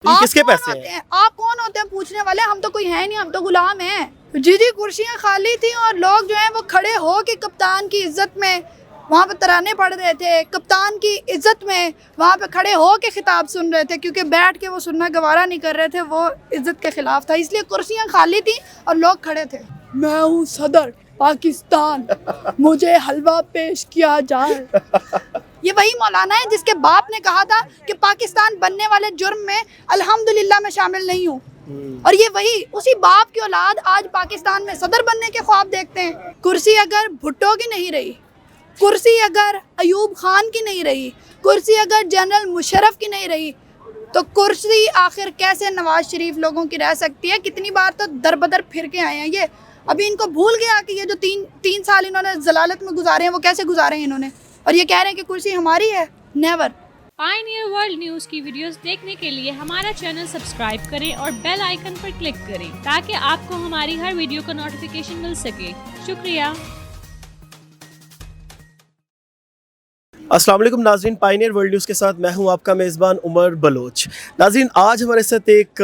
तो ये किसके पैसे हैं? आप कौन होते हैं पूछने वाले? हम तो कोई है नहीं, हम तो गुलाम हैं। जी जी, कुर्सियां खाली थी और लोग जो हैं वो खड़े हो के कप्तान की इज्जत में वहाँ पे तराने पढ़ रहे थे, कप्तान की इज्जत में वहाँ पे खड़े हो के खिताब सुन रहे थे, क्योंकि बैठ के वो सुनना गवारा नहीं कर रहे थे, वो इज्जत के खिलाफ था, इसलिए कुर्सियां खाली थी और लोग खड़े थे। मैं हूँ सदर पाकिस्तान, मुझे हलवा पेश किया जाए। ये वही मौलाना है जिसके बाप ने कहा था कि पाकिस्तान बनने वाले जुर्म में अल्हम्दुलिल्लाह मैं शामिल नहीं हूँ, और ये वही उसी बाप की औलाद आज पाकिस्तान में सदर बनने के ख्वाब देखते हैं। कुर्सी अगर भुट्टो की नहीं रही, कुर्सी अगर अयूब खान की नहीं रही, कुर्सी अगर जनरल मुशर्रफ की नहीं रही, तो कुर्सी आखिर कैसे नवाज शरीफ लोगों की रह सकती है? कितनी बार तो दर बदर फिर के आए हैं ये, अभी इनको भूल गया कि ये जो तीन साल इन्होंने जलालत में गुजारे हैं वो कैसे गुजारे हैं इन्होंने, और ये कह रहे हैं कि कुर्सी हमारी है। नेवर। पायनियर वर्ल्ड न्यूज़ की वीडियोस देखने के लिए हमारा चैनल सब्सक्राइब करें और बेल आइकन पर क्लिक करें ताकि आपको हमारी हर वीडियो का नोटिफिकेशन मिल सके। शुक्रिया। अस्सलाम वालेकुम नाज़रीन, पायनियर वर्ल्ड न्यूज़ के साथ मैं हूं आपका मेज़बान उमर बलोच। नाज़रीन, आज हमारे साथ एक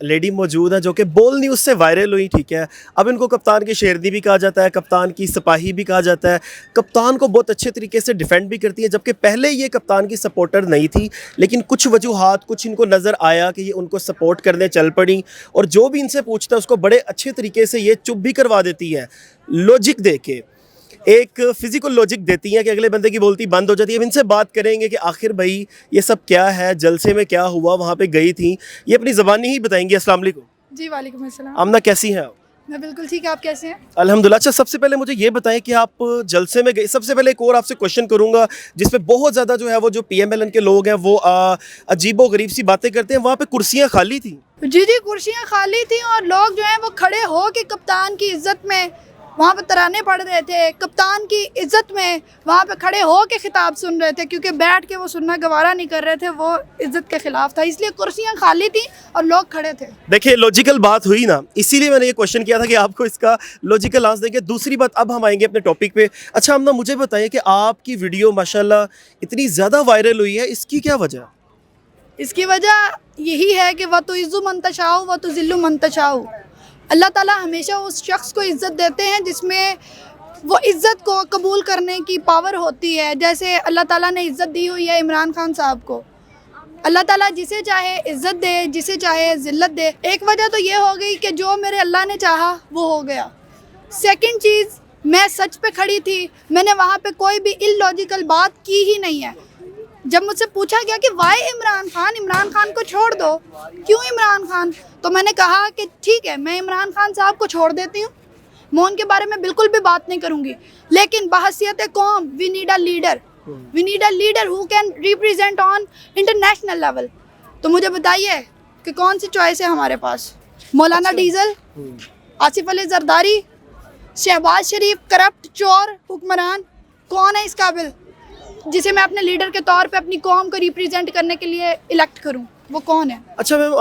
लेडी मौजूद है जो कि बोल न्यूज़ से वायरल हुई, ठीक है। अब इनको कप्तान की शेरनी भी कहा जाता है, कप्तान की सिपाही भी कहा जाता है, कप्तान को बहुत अच्छे तरीके से डिफेंड भी करती है, जबकि पहले ये कप्तान की सपोर्टर नहीं थी, लेकिन कुछ वजूहात, कुछ इनको नज़र आया कि ये उनको सपोर्ट करने चल पड़ी, और जो भी इनसे पूछता है उसको बड़े अच्छे तरीके से ये चुप भी करवा देती है, लॉजिक दे के, एक फिजिकल लॉजिक देती हैं कि अगले बंदे की बोलती बंद हो जाती है। अब इनसे बात करेंगे कि आखिर भाई ये सब क्या है, जलसे में क्या हुआ, वहाँ पे गई थी, ये अपनी ज़बानी ही बताएंगी। अस्सलाम वालेकुम। जी वालेकुम अस्सलाम। आमना, कैसी हैं आप? मैं बिल्कुल ठीक है, आप कैसे हैं? अल्हम्दुलिल्लाह। अच्छा, सबसे पहले मुझे ये बताएं कि आप जलसे में गए। सबसे पहले एक और आपसे क्वेश्चन करूँगा जिसमें बहुत ज़्यादा जो है वो जो PMLN के लोग हैं वो अजीबो गरीब सी बातें करते हैं। वहाँ पे कुर्सियाँ खाली थी? जी जी, कुर्सियां खाली थी और लोग जो हैं वो खड़े हो के कप्तान की इज्जत में वहाँ पे तराने पढ़ रहे थे, कप्तान की इज्जत में वहाँ पे खड़े हो के खिताब सुन रहे थे, क्योंकि बैठ के वो सुनना गवारा नहीं कर रहे थे, वो इज्जत के खिलाफ था, इसलिए कुर्सियाँ खाली थी और लोग खड़े थे। देखिए, लॉजिकल बात हुई ना, इसीलिए मैंने ये क्वेश्चन किया था कि आपको इसका लॉजिकल आंसर देंगे। दूसरी बात, अब हम आएंगे अपने टॉपिक पे। अच्छा अम्ना, मुझे बताइए कि आपकी वीडियो माशाल्लाह इतनी ज़्यादा वायरल हुई है, इसकी क्या वजह? इसकी वजह यही है कि वह तो इज़्ज़ु मन तशाउ व तो ज़िल्लु मन तशाउ। अल्लाह ताला हमेशा उस शख्स को इज़्ज़त देते हैं जिसमें वो इज़्ज़त को कबूल करने की पावर होती है। जैसे अल्लाह ताला ने इज़्ज़त दी हुई है इमरान खान साहब को। अल्लाह ताला जिसे चाहे इज़्ज़त दे, जिसे चाहे ज़िल्लत दे। एक वजह तो ये हो गई कि जो मेरे अल्लाह ने चाहा वो हो गया। सेकंड चीज़, मैं सच पे खड़ी थी, मैंने वहाँ पे कोई भी इलॉजिकल बात की ही नहीं है। जब मुझसे पूछा गया कि वाई इमरान खान को छोड़ दो, क्यों इमरान खान, तो मैंने कहा कि ठीक है, मैं इमरान खान साहब को छोड़ देती हूँ, मैं उनके बारे में बिल्कुल भी बात नहीं करूँगी, लेकिन बहसियत कौम we need a leader who can represent on international level. तो मुझे बताइए कि कौन सी चॉइस है हमारे पास? मौलाना डीजल, आसिफ अली जरदारी, शहबाज शरीफ करप्ट चोर हुक्मरान, कौन है इस काबिल जिसे मैं अपने लीडर के तौर पे अपनी कौम को रिप्रेजेंट करने के लिए इलेक्ट करूं? वो कौन है? अच्छा मैम,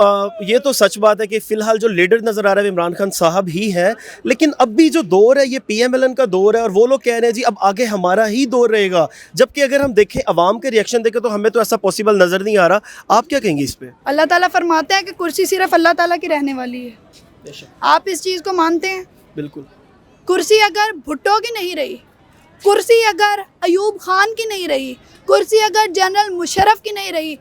ये तो सच बात है कि फ़िलहाल जो लीडर नज़र आ रहा है इमरान खान साहब ही हैं, लेकिन अब भी जो दौर है ये PMLN का दौर है, और वो लोग कह रहे हैं जी अब आगे हमारा ही दौर रहेगा, जबकि अगर हम देखें अवाम के रिएक्शन देखें तो हमें तो ऐसा पॉसिबल नज़र नहीं आ रहा। आप क्या कहेंगी इस पर? अल्लाह ताला फरमाते हैं कि कुर्सी सिर्फ अल्लाह ताला की रहने वाली है। आप इस चीज़ को मानते हैं? बिल्कुल। कुर्सी अगर भुट्टो की नहीं रही, कुर्सी अगर अयूब खान की नहीं रही, कुर्सी अगर जनरल मुशर्रफ की नहीं रही,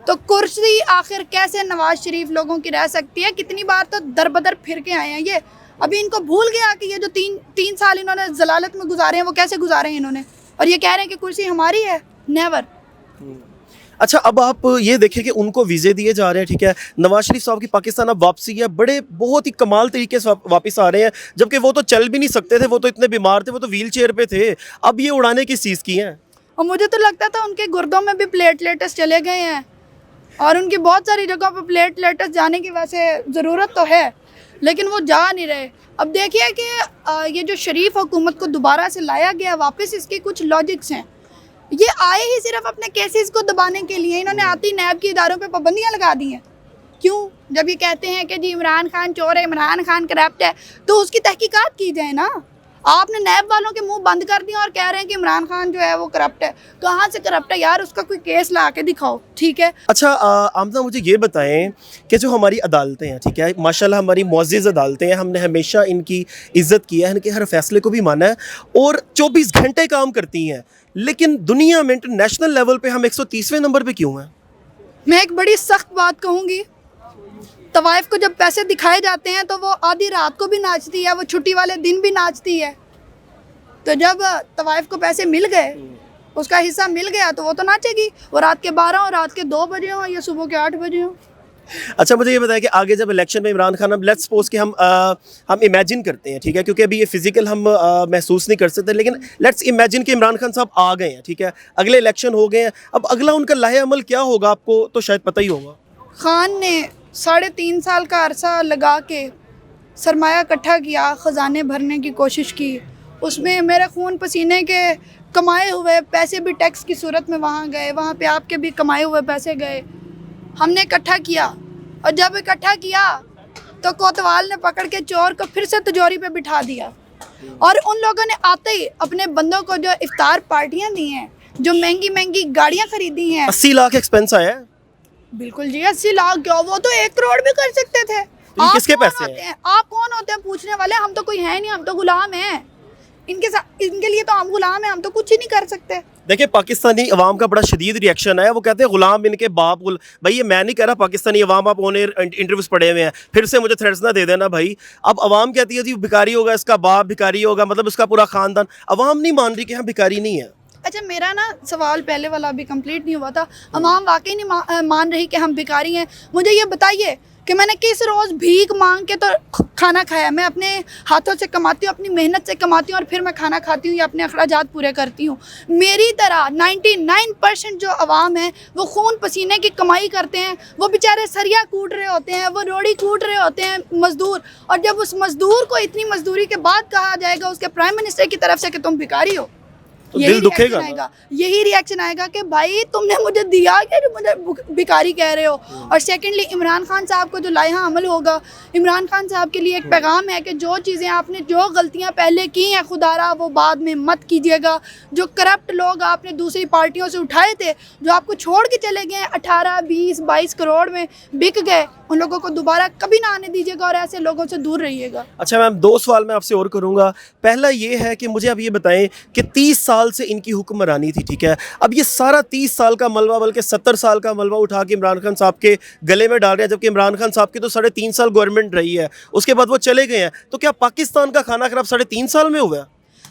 तो कुर्सी आखिर कैसे नवाज शरीफ लोगों की रह सकती है? कितनी बार तो दर बदर फिर के आए हैं ये, अभी इनको भूल गया कि ये जो तीन साल इन्होंने जलालत में गुजारे हैं वो कैसे गुजारे हैं इन्होंने, और ये कह रहे हैं कि कुर्सी हमारी है। नेवर। अच्छा, अब आप ये देखें कि उनको वीज़े दिए जा रहे हैं, ठीक है, नवाज शरीफ साहब की पाकिस्तान अब वापसी है, बड़े बहुत ही कमाल तरीके से वापस आ रहे हैं, जबकि वो तो चल भी नहीं सकते थे, वो तो इतने बीमार थे, वो तो व्हील चेयर पे थे। अब ये उड़ाने किस चीज़ की हैं? और मुझे तो लगता था उनके गुर्दों में भी प्लेटलेट्स चले गए हैं, और उनकी बहुत सारी जगहों पर प्लेटलेट्स जाने की वैसे ज़रूरत तो है, लेकिन वो जा नहीं रहे। अब देखिए कि ये जो शरीफ हुकूमत को दोबारा से लाया गया वापस, इसके कुछ लॉजिक्स हैं। ये आए ही सिर्फ अपने केसेस को दबाने के लिए, इन्होंने आती नैब की इदारों पे पाबंदियां लगा दी हैं। क्यों? जब ये कहते हैं कि जी इमरान खान चोर है, इमरान खान करप्ट है, तो उसकी तहकीकात की जाए ना। आपने नैब वालों के मुंह बंद कर दिया और कह रहे हैं कि इमरान खान जो है वो करप्ट है। कहाँ से करप्ट है यार, उसका कोई केस ला के दिखाओ, ठीक है। अच्छा आमना मुझे ये बताएं कि जो हमारी अदालतें हैं, ठीक है, माशाल्लाह हमारी मुअज़्ज़ज़ अदालतें हैं, हमने हमेशा इनकी इज़्ज़त की है, इनके हर फैसले को भी माना है और 24 घंटे काम करती हैं, लेकिन दुनिया में इंटरनेशनल लेवल पे हम 130वें नंबर पे क्यों हैं? मैं एक बड़ी सख्त बात कहूँगी, तवाइफ को जब पैसे दिखाए जाते हैं तो वो आधी रात को भी नाचती है, वो छुट्टी वाले दिन भी नाचती है। तो जब तवाइफ को पैसे मिल गए, उसका हिस्सा मिल गया, तो वो तो नाचेगी, वो रात के 12 और रात के 2 बजे हों या सुबह के 8 बजे हों। अच्छा मुझे ये बताया कि आगे जब इलेक्शन में इमरान खान, हम लेट्स सपोज कि हम इमेजिन करते हैं, ठीक है, क्योंकि अभी ये फिजिकल हम महसूस नहीं कर सकते, लेकिन लेट्स इमेजिन कि इमरान खान साहब आ गए हैं, ठीक है, अगले इलेक्शन हो गए हैं, अब अगला उनका लाहे अमल क्या होगा आपको तो शायद पता ही होगा। खान ने 3.5 साल का अरसा लगा के सरमाया इकट्ठा किया, ख़जाने भरने की कोशिश की, उसमें मेरे खून पसीने के कमाए हुए पैसे भी टैक्स की सूरत में वहाँ गए, वहाँ पे आपके भी कमाए हुए पैसे गए, हमने इकट्ठा किया। और जब इकट्ठा किया तो कोतवाल ने पकड़ के चोर को फिर से तिजोरी पे बिठा दिया, और उन लोगों ने आते ही अपने बंदों को जो इफ्तार पार्टियाँ दी हैं, जो महंगी महंगी गाड़ियाँ खरीदी हैं, 80 लाख एक्सपेंस आया है। बिल्कुल जी, 80 लाख क्या, वो तो 1 करोड़ भी कर सकते थे। ये आप किसके कौन पैसे होते हैं? आप कौन होते हैं पूछने वाले? हम तो कोई है नहीं, हम तो गुलाम हैं इनके साथ, इनके लिए तो हम गुलाम हैं, हम तो कुछ ही नहीं कर सकते। देखिए पाकिस्तानी अवाम का बड़ा शदीद रिएक्शन है, वो कहते हैं गुलाम इनके बाप भाई ये मैं नहीं कह रहा, पाकिस्तानी अवाम आप ऑन एयर इंटरव्यूज पढ़े हुए हैं, फिर से मुझे थ्रेड्स ना दे देना भाई। अब अवाम कहती है जी भिखारी होगा, इसका बाप भिखारी होगा, मतलब उसका पूरा खानदान, अवाम नहीं मान रही कि हम भिखारी नहीं है। अच्छा मेरा ना सवाल पहले वाला अभी कंप्लीट नहीं हुआ था, अवाम वाकई नहीं मान रही कि हम भिखारी हैं। मुझे ये बताइए कि मैंने किस रोज़ भीख मांग के तो खाना खाया? मैं अपने हाथों से कमाती हूँ, अपनी मेहनत से कमाती हूँ और फिर मैं खाना खाती हूँ या अपने अखराजात पूरे करती हूँ। मेरी तरह 99% जो अवाम है वो खून पसीने की कमाई करते हैं, वो बेचारे सरिया कूट रहे होते हैं, वो रोड़ी कूट रहे होते हैं मज़दूर, और जब उस मज़दूर को इतनी मज़दूरी के बाद कहा जाएगा उसके प्राइम मिनिस्टर की तरफ से कि तुम भिखारी हो, तो दिल दुखेगा ना। यही रिएक्शन आएगा कि भाई तुमने मुझे दिया क्या जो मुझे भिखारी कह रहे हो। और सेकेंडली इमरान खान साहब को जो लाया अमल होगा, इमरान खान साहब के लिए एक पैगाम है कि जो चीज़ें आपने, जो गलतियां पहले की हैं खुदारा वो बाद में मत कीजिएगा। जो करप्ट लोग आपने दूसरी पार्टियों से उठाए थे, जो आपको छोड़ के चले गए 18, 20, 22 करोड़ में बिक गए, उन लोगों को दोबारा कभी ना आने दीजिएगा और ऐसे लोगों से दूर रहिएगा। अच्छा मैम 2 सवाल मैं आपसे और करूंगा। पहला ये है कि मुझे अब ये बताएं कि 30 साल से इनकी हुक्मरानी थी, ठीक है, अब ये सारा 30 साल का मलबा, बल्कि 70 साल का मलबा उठा के इमरान खान साहब के गले में डाल रहे हैं, जबकि इमरान खान साहब की तो 3.5 साल गवर्नमेंट रही है, उसके बाद वो चले गए हैं। तो क्या पाकिस्तान का खाना खराब 3.5 साल में हुआ?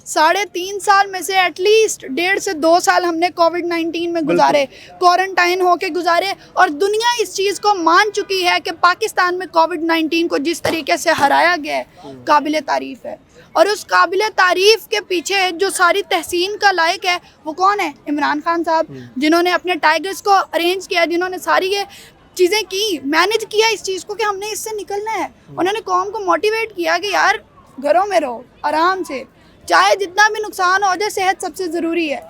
3.5 साल में से एटलीस्ट 1.5 से 2 साल हमने कोविड-19 में गुजारे, क्वारंटाइन होके गुजारे, और दुनिया इस चीज़ को मान चुकी है कि पाकिस्तान में कोविड-19 को जिस तरीके से हराया गया है काबिल तारीफ़ है। और उस काबिल तारीफ़ के पीछे जो सारी तहसीन का लायक है वो कौन है? इमरान खान साहब, जिन्होंने अपने टाइगर्स को अरेंज किया, जिन्होंने सारी ये चीज़ें की, मैनेज किया इस चीज़ को कि हमने इससे निकलना है। उन्होंने कौम को मोटिवेट किया कि यार घरों में रहो आराम से, चाहे जितना भी नुकसान हो जाए, सेहत सबसे ज़रूरी है।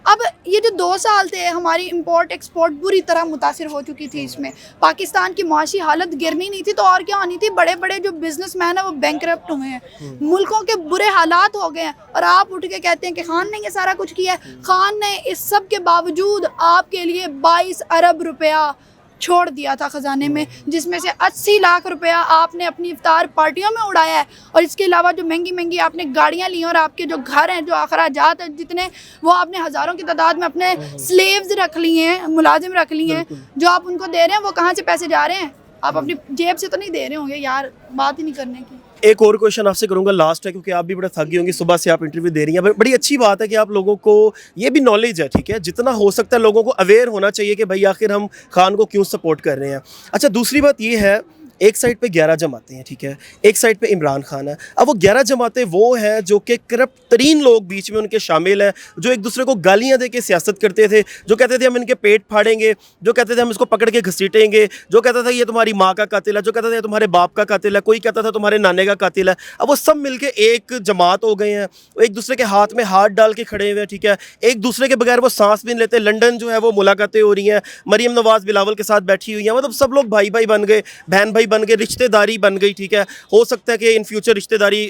अब ये जो 2 साल थे, हमारी इंपोर्ट एक्सपोर्ट बुरी तरह मुतासिर हो चुकी थी। इसमें पाकिस्तान की माशी हालत गिरनी नहीं थी तो और क्या होनी थी? बड़े बड़े जो बिजनेसमैन हैं वो बैंकरप्ट हुए हैं, मुल्कों के बुरे हालात हो गए हैं, और आप उठ के कहते हैं कि खान ने ये सारा कुछ किया है। खान ने इस सब के बावजूद आपके लिए 22 अरब रुपया छोड़ दिया था ख़जाने में, जिसमें से 80 लाख रुपया आपने अपनी इफ्तार पार्टियों में उड़ाया है, और इसके अलावा जो महंगी महंगी आपने गाड़ियाँ ली और आपके जो घर हैं, जो अखराजात हैं जितने, वो आपने हज़ारों की तादाद में अपने स्लेव्स रख लिए हैं, मुलाजिम रख लिए हैं, जो आप उनको दे रहे हैं वो कहाँ से पैसे जा रहे हैं? आप अपनी जेब से तो नहीं दे रहे होंगे यार, बात ही नहीं करने की। एक और क्वेश्चन आपसे करूंगा, लास्ट है, क्योंकि आप भी बड़ा थक गई होंगी, सुबह से आप इंटरव्यू दे रही हैं। बड़ी अच्छी बात है कि आप लोगों को ये भी नॉलेज है, ठीक है, जितना हो सकता है लोगों को अवेयर होना चाहिए कि भाई आखिर हम खान को क्यों सपोर्ट कर रहे हैं। अच्छा दूसरी बात ये है, एक साइड पे 11 जमातें हैं, ठीक है, एक साइड पे इमरान खान है। अब वो 11 जमातें वो हैं जो कि करप्ट तरीन लोग बीच में उनके शामिल हैं, जो एक दूसरे को गालियां दे के सियासत करते थे, जो कहते थे हम इनके पेट फाड़ेंगे, जो कहते थे हम इसको पकड़ के घसीटेंगे, जो कहता था ये तुम्हारी माँ का कातिल है, जो कहता था ये तुम्हारे बाप का कातिल है, कोई कहता था तुम्हारे नाने का कातिल है। अब वो सब मिलके एक जमात हो गए हैं, वो एक दूसरे के हाथ में हाथ डाल के खड़े हुए हैं, ठीक है, एक दूसरे के बगैर वो सांस भी नहीं लेते। लंदन जो है वो मुलाकातें हो रही हैं, मरीम नवाज़ बिलावल के साथ बैठी हुई हैं, मतलब सब लोग भाई भाई बन गए, बहन भाई बन गए, रिश्तेदारी बन गई, ठीक है। हो सकता है कि इन फ्यूचर रिश्तेदारी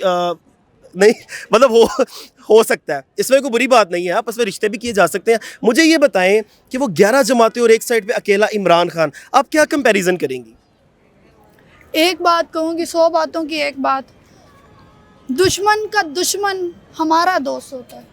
नहीं, मतलब हो सकता है, इसमें कोई बुरी बात नहीं है, आपस में रिश्ते भी किए जा सकते हैं। मुझे ये बताएं कि वो 11 जमातें और एक साइड पे अकेला इमरान खान, आप क्या कंपैरिजन करेंगी? एक बात कहूँगी, 100 बातों की एक बात, दुश्मन का दुश्मन हमारा दोस्त होता है।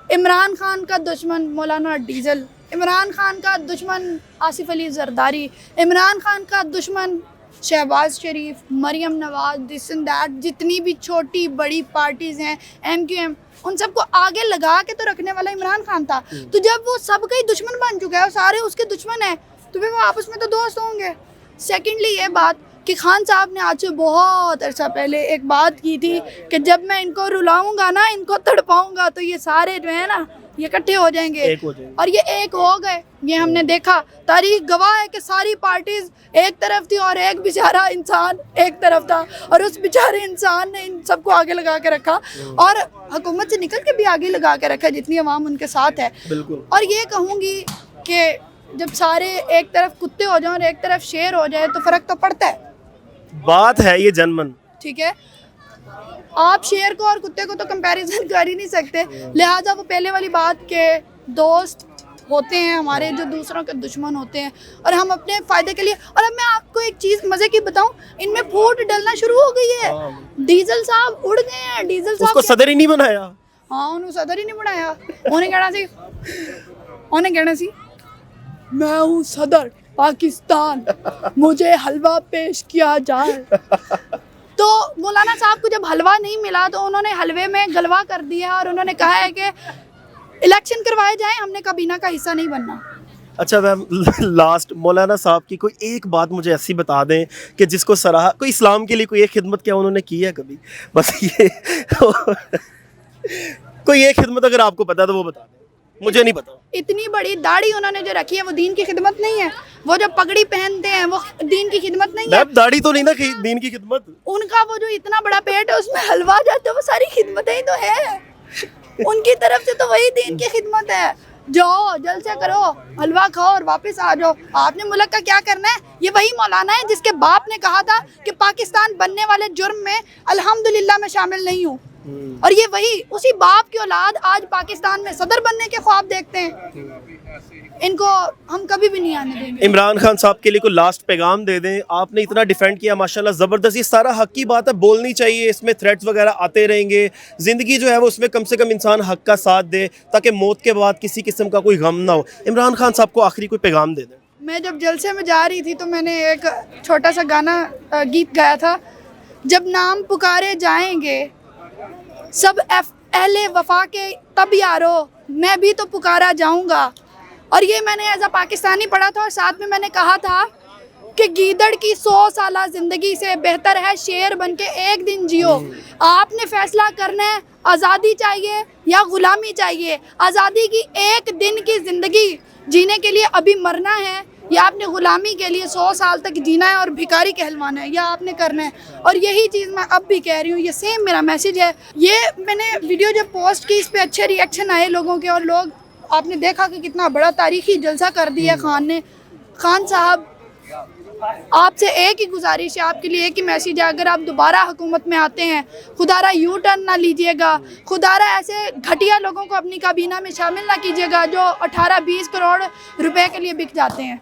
इमरान खान का दुश्मन मौलाना डीजल, इमरान खान का दुश्मन आसिफ अली जरदारी, इमरान खान का दुश्मन Shehbaz Sharif, Maryam Nawaz, this and that, जितनी भी छोटी बड़ी पार्टीज़ हैं, MQM, उन सबको आगे लगा के तो रखने वाला इमरान खान था। तो जब वो सबका ही दुश्मन बन चुका है और सारे उसके दुश्मन हैं, तो फिर वो आपस में तो दोस्त होंगे। सेकेंडली ये बात कि खान साहब ने आज से बहुत अरसा पहले एक बात की थी कि जब मैं इनको रुलाऊंगा ना, इनको तड़पाऊंगा, तो ये सारे जो है ना ये इकट्ठे हो जाएंगे, एक हो जाएंगे। और ये एक हो गए। ये हमने देखा, तारीख गवाह है कि सारी पार्टीज एक तरफ थी और एक बेचारा इंसान एक तरफ था, और उस बेचारे इंसान ने इन सबको आगे लगा के रखा और हुकूमत से निकल के भी आगे लगा के रखा, जितनी अवाम उनके साथ है। बिल्कुल। और ये कहूँगी कि जब सारे एक तरफ कुत्ते हो जाएं और एक तरफ शेर हो जाए तो फ़र्क तो पड़ता है। बात है ये जनमन। ठीक है, आप शेर को और कुत्ते को तो कंपैरिजन कर ही नहीं सकते, लिहाजा वो पहले वाली बात के दोस्त होते हैं हमारे जो दूसरों के दुश्मन होते हैं, और हम अपने फ़ायदे के लिए। और अब मैं आपको एक चीज़ मज़े की बताऊं, इनमें फूट डलना शुरू हो गई है। डीजल साहब उड़ गए हैं, डीजल साहब उसको सदर ही नहीं बनाया। हाँ, उन्होंने सदर ही नहीं बनाया। उन्हें कहना सी मैं हूँ सदर पाकिस्तान, मुझे हलवा पेश किया जाए। तो मौलाना साहब को जब हलवा नहीं मिला तो उन्होंने हलवे में गलवा कर दिया और उन्होंने कहा है कि इलेक्शन करवाए जाएं, हमने काबीना का हिस्सा नहीं बनना। अच्छा मैम, लास्ट मौलाना साहब की कोई एक बात मुझे ऐसी बता दें कि जिसको सराहा, कोई इस्लाम के लिए कोई एक खिदमत क्या उन्होंने की है कभी? बस ये कोई एक खिदमत अगर आपको पता है तो वो बता दें, मुझे नहीं पता। इतनी बड़ी दाढ़ी उन्होंने जो रखी है वो दीन की खिदमत नहीं है। वो जो पगड़ी पहनते हैं वो दीन की खिदमत नहीं है। दाढ़ी तो नहीं ना दीन की खिदमत। उनका वो जो इतना बड़ा पेट है उसमें हलवा जाता है, वो सारी खिदमतें ही तो है। उनकी तरफ से तो वही दीन की खिदमत है। जाओ जल्द से करो, हलवा खाओ और वापस आ जाओ। आपने मुल्क का क्या करना है? ये वही मौलाना है जिसके बाप ने कहा था कि पाकिस्तान बनने वाले जुर्म में अल्हम्दुलिल्लाह मैं शामिल नहीं हूँ, और ये वही उसी बाप की औलाद आज पाकिस्तान में सदर बनने के ख्वाब देखते हैं। इनको हम कभी भी नहीं आने देंगे। इमरान खान साहब के लिए कोई लास्ट पैगाम दे दें। आपने इतना डिफेंड किया माशाल्लाह, ज़बरदस्त। ये सारा हक की बात है, बोलनी चाहिए। इसमें थ्रेट्स वगैरह आते रहेंगे, ज़िंदगी जो है वो उसमें कम से कम इंसान हक का साथ दे ताकि मौत के बाद किसी किस्म का कोई गम ना हो। इमरान खान साहब को आखिरी कोई पैगाम दे दें। मैं जब जलसे में जा रही थी तो मैंने एक छोटा सा गाना गीत गाया था, जब नाम पुकारे जाएंगे सब अहले वफा के तब यारो मैं भी तो पुकारा जाऊंगा। और ये मैंने एज अ पाकिस्तानी पढ़ा था, और साथ में मैंने कहा था कि गीदड़ की 100 साला ज़िंदगी से बेहतर है शेर बन के एक दिन जियो। आपने फैसला करना है, आज़ादी चाहिए या ग़ुलामी चाहिए। आज़ादी की एक दिन की ज़िंदगी जीने के लिए अभी मरना है, या आपने ग़ुलामी के लिए 100 साल तक जीना है और भिखारी कहलवाना है, या आपने करना है। और यही चीज़ मैं अब भी कह रही हूँ, ये सेम मेरा मैसेज है। ये मैंने वीडियो जब पोस्ट की, इस पर अच्छे रिएक्शन आए लोगों के, और लोग आपने देखा कि कितना बड़ा तारीखी जलसा कर दिया खान ने। खान साहब, आपसे एक ही गुजारिश है, आपके लिए एक ही मैसेज है, अगर आप दोबारा हुकूमत में आते हैं, खुदारा यू टर्न ना लीजिएगा, खुदारा ऐसे घटिया लोगों को अपनी काबीना में शामिल ना कीजिएगा जो 18-20 करोड़ रुपए के लिए बिक जाते हैं।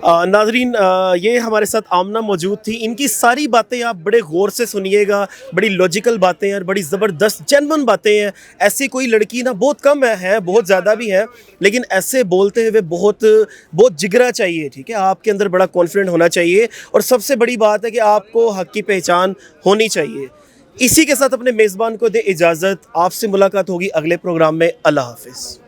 नाजरीन, ये हमारे साथ आमना मौजूद थी। इनकी सारी बातें आप बड़े गौर से सुनिएगा, बड़ी लॉजिकल बातें हैं और बड़ी ज़बरदस्त जेन्युइन बातें हैं। ऐसी कोई लड़की ना बहुत कम है, बहुत ज़्यादा भी है, लेकिन ऐसे बोलते हुए बहुत जिगरा चाहिए। ठीक है, आपके अंदर बड़ा कॉन्फिडेंट होना चाहिए, और सबसे बड़ी बात है कि आपको हक़ की पहचान होनी चाहिए। इसी के साथ अपने मेज़बान को दे इजाज़त। आपसे मुलाकात होगी अगले प्रोग्राम में। अल्लाह हाफ़िज़।